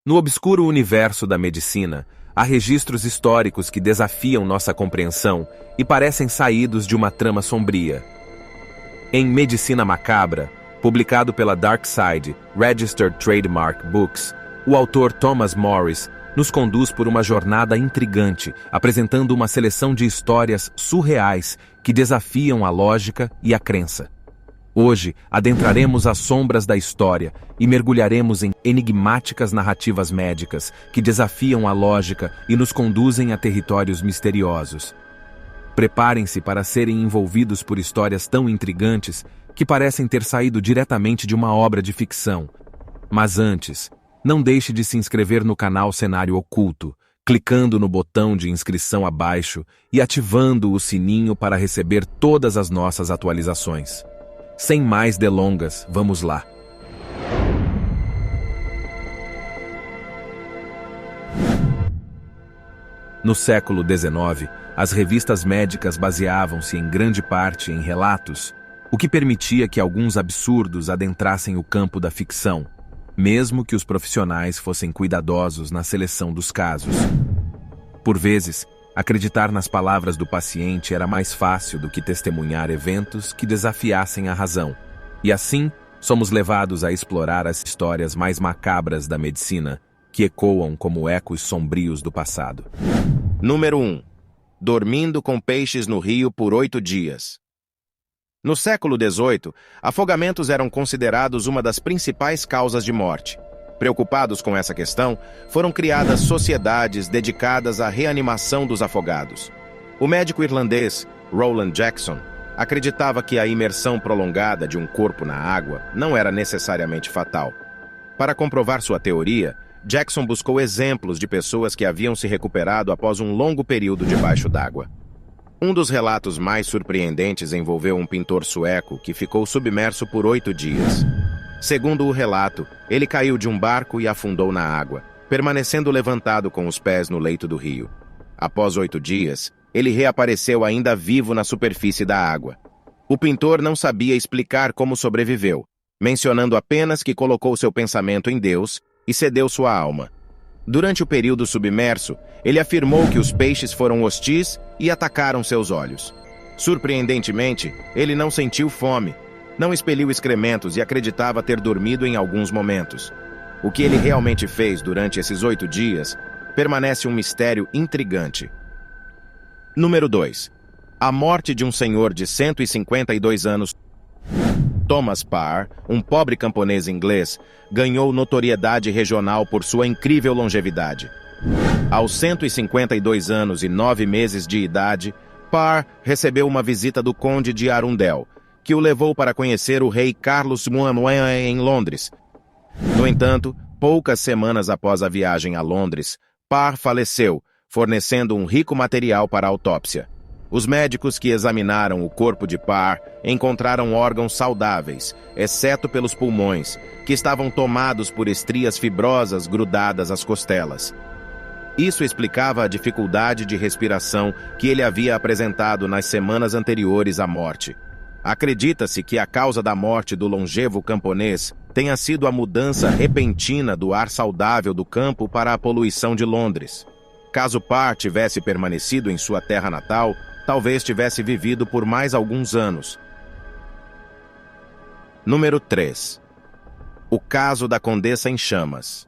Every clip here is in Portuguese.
No obscuro universo da medicina, há registros históricos que desafiam nossa compreensão e parecem saídos de uma trama sombria. Em Medicina Macabra, publicado pela Dark Side Registered Trademark Books, o autor Thomas Morris nos conduz por uma jornada intrigante, apresentando uma seleção de histórias surreais que desafiam a lógica e a crença. Hoje, adentraremos as sombras da história e mergulharemos em enigmáticas narrativas médicas que desafiam a lógica e nos conduzem a territórios misteriosos. Preparem-se para serem envolvidos por histórias tão intrigantes que parecem ter saído diretamente de uma obra de ficção. Mas antes, não deixe de se inscrever no canal Cenário Oculto, clicando no botão de inscrição abaixo e ativando o sininho para receber todas as nossas atualizações. Sem mais delongas, vamos lá. No século XIX, as revistas médicas baseavam-se em grande parte em relatos, o que permitia que alguns absurdos adentrassem o campo da ficção, mesmo que os profissionais fossem cuidadosos na seleção dos casos. Por vezes, acreditar nas palavras do paciente era mais fácil do que testemunhar eventos que desafiassem a razão. E assim, somos levados a explorar as histórias mais macabras da medicina, que ecoam como ecos sombrios do passado. Número 1. Dormindo com peixes no rio por 8 dias. No século XVIII, afogamentos eram considerados uma das principais causas de morte. Preocupados com essa questão, foram criadas sociedades dedicadas à reanimação dos afogados. O médico irlandês Roland Jackson acreditava que a imersão prolongada de um corpo na água não era necessariamente fatal. Para comprovar sua teoria, Jackson buscou exemplos de pessoas que haviam se recuperado após um longo período debaixo d'água. Um dos relatos mais surpreendentes envolveu um pintor sueco que ficou submerso por 8 dias. Segundo o relato, ele caiu de um barco e afundou na água, permanecendo levantado com os pés no leito do rio. Após 8 dias, ele reapareceu ainda vivo na superfície da água. O pintor não sabia explicar como sobreviveu, mencionando apenas que colocou seu pensamento em Deus e cedeu sua alma. Durante o período submerso, ele afirmou que os peixes foram hostis e atacaram seus olhos. Surpreendentemente, ele não sentiu fome, não expeliu excrementos e acreditava ter dormido em alguns momentos. O que ele realmente fez durante esses 8 dias permanece um mistério intrigante. Número 2. A morte de um senhor de 152 anos. Thomas Parr, um pobre camponês inglês, ganhou notoriedade regional por sua incrível longevidade. Aos 152 anos e 9 meses de idade, Parr recebeu uma visita do conde de Arundel, que o levou para conhecer o rei Carlos em Londres. No entanto, poucas semanas após a viagem a Londres, Parr faleceu, fornecendo um rico material para a autópsia. Os médicos que examinaram o corpo de Parr encontraram órgãos saudáveis, exceto pelos pulmões, que estavam tomados por estrias fibrosas grudadas às costelas. Isso explicava a dificuldade de respiração que ele havia apresentado nas semanas anteriores à morte. Acredita-se que a causa da morte do longevo camponês tenha sido a mudança repentina do ar saudável do campo para a poluição de Londres. Caso Parr tivesse permanecido em sua terra natal, talvez tivesse vivido por mais alguns anos. Número 3. O caso da Condessa em Chamas.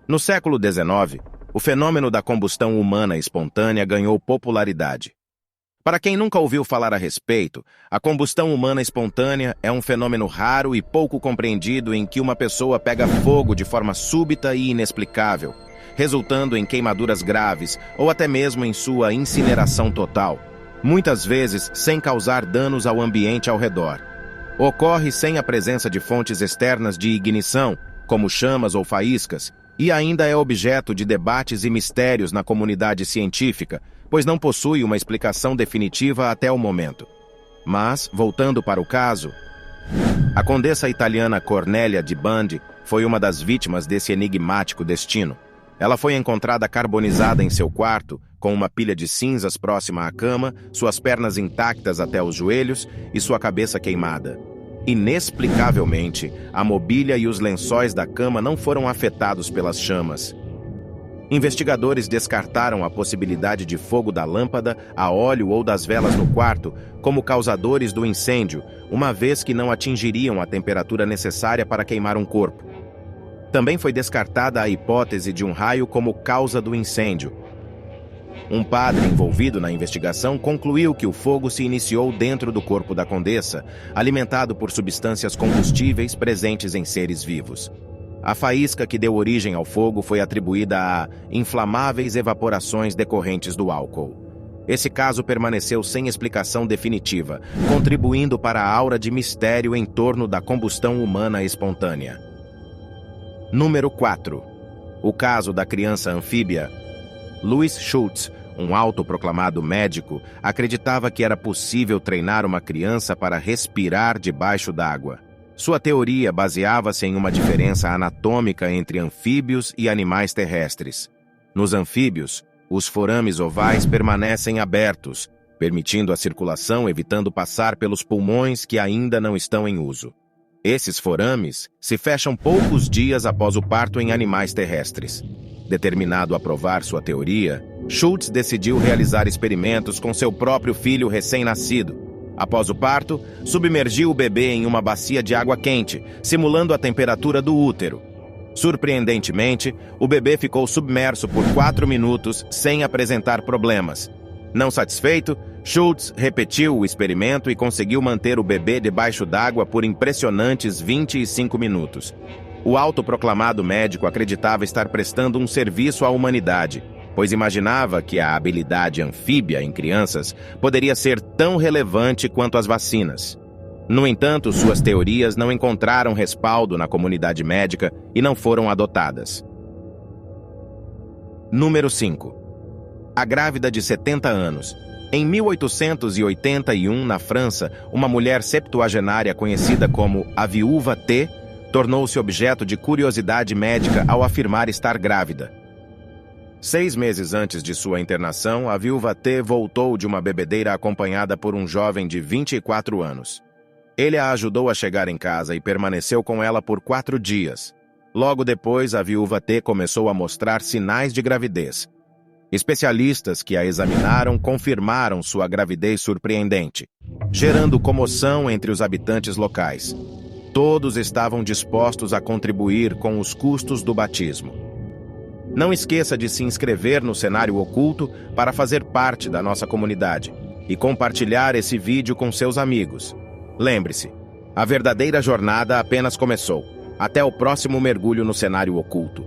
No século XIX, o fenômeno da combustão humana espontânea ganhou popularidade. Para quem nunca ouviu falar a respeito, a combustão humana espontânea é um fenômeno raro e pouco compreendido em que uma pessoa pega fogo de forma súbita e inexplicável, resultando em queimaduras graves ou até mesmo em sua incineração total, muitas vezes sem causar danos ao ambiente ao redor. Ocorre sem a presença de fontes externas de ignição, como chamas ou faíscas, e ainda é objeto de debates e mistérios na comunidade científica, pois não possui uma explicação definitiva até o momento. Mas, voltando para o caso, a condessa italiana Cornélia de Bandi foi uma das vítimas desse enigmático destino. Ela foi encontrada carbonizada em seu quarto, com uma pilha de cinzas próxima à cama, suas pernas intactas até os joelhos e sua cabeça queimada. Inexplicavelmente, a mobília e os lençóis da cama não foram afetados pelas chamas. Investigadores descartaram a possibilidade de fogo da lâmpada, a óleo ou das velas no quarto como causadores do incêndio, uma vez que não atingiriam a temperatura necessária para queimar um corpo. Também foi descartada a hipótese de um raio como causa do incêndio. Um padre envolvido na investigação concluiu que o fogo se iniciou dentro do corpo da condessa, alimentado por substâncias combustíveis presentes em seres vivos. A faísca que deu origem ao fogo foi atribuída a inflamáveis evaporações decorrentes do álcool. Esse caso permaneceu sem explicação definitiva, contribuindo para a aura de mistério em torno da combustão humana espontânea. Número 4. O caso da criança anfíbia. Louis Schultz, um autoproclamado médico, acreditava que era possível treinar uma criança para respirar debaixo d'água. Sua teoria baseava-se em uma diferença anatômica entre anfíbios e animais terrestres. Nos anfíbios, os forames ovais permanecem abertos, permitindo a circulação evitando passar pelos pulmões que ainda não estão em uso. Esses forames se fecham poucos dias após o parto em animais terrestres. Determinado a provar sua teoria, Schultz decidiu realizar experimentos com seu próprio filho recém-nascido. Após o parto, submergiu o bebê em uma bacia de água quente, simulando a temperatura do útero. Surpreendentemente, o bebê ficou submerso por 4 minutos sem apresentar problemas. Não satisfeito, Schultz repetiu o experimento e conseguiu manter o bebê debaixo d'água por impressionantes 25 minutos. O autoproclamado médico acreditava estar prestando um serviço à humanidade, pois imaginava que a habilidade anfíbia em crianças poderia ser tão relevante quanto as vacinas. No entanto, suas teorias não encontraram respaldo na comunidade médica e não foram adotadas. Número 5. A grávida de 70 anos. Em 1881, na França, uma mulher septuagenária conhecida como a Viúva T tornou-se objeto de curiosidade médica ao afirmar estar grávida. 6 meses antes de sua internação, a Viúva T voltou de uma bebedeira acompanhada por um jovem de 24 anos. Ele a ajudou a chegar em casa e permaneceu com ela por 4 dias. Logo depois, a Viúva T começou a mostrar sinais de gravidez. Especialistas que a examinaram confirmaram sua gravidez surpreendente, gerando comoção entre os habitantes locais. Todos estavam dispostos a contribuir com os custos do batismo. Não esqueça de se inscrever no Cenário Oculto para fazer parte da nossa comunidade e compartilhar esse vídeo com seus amigos. Lembre-se, a verdadeira jornada apenas começou. Até o próximo mergulho no Cenário Oculto.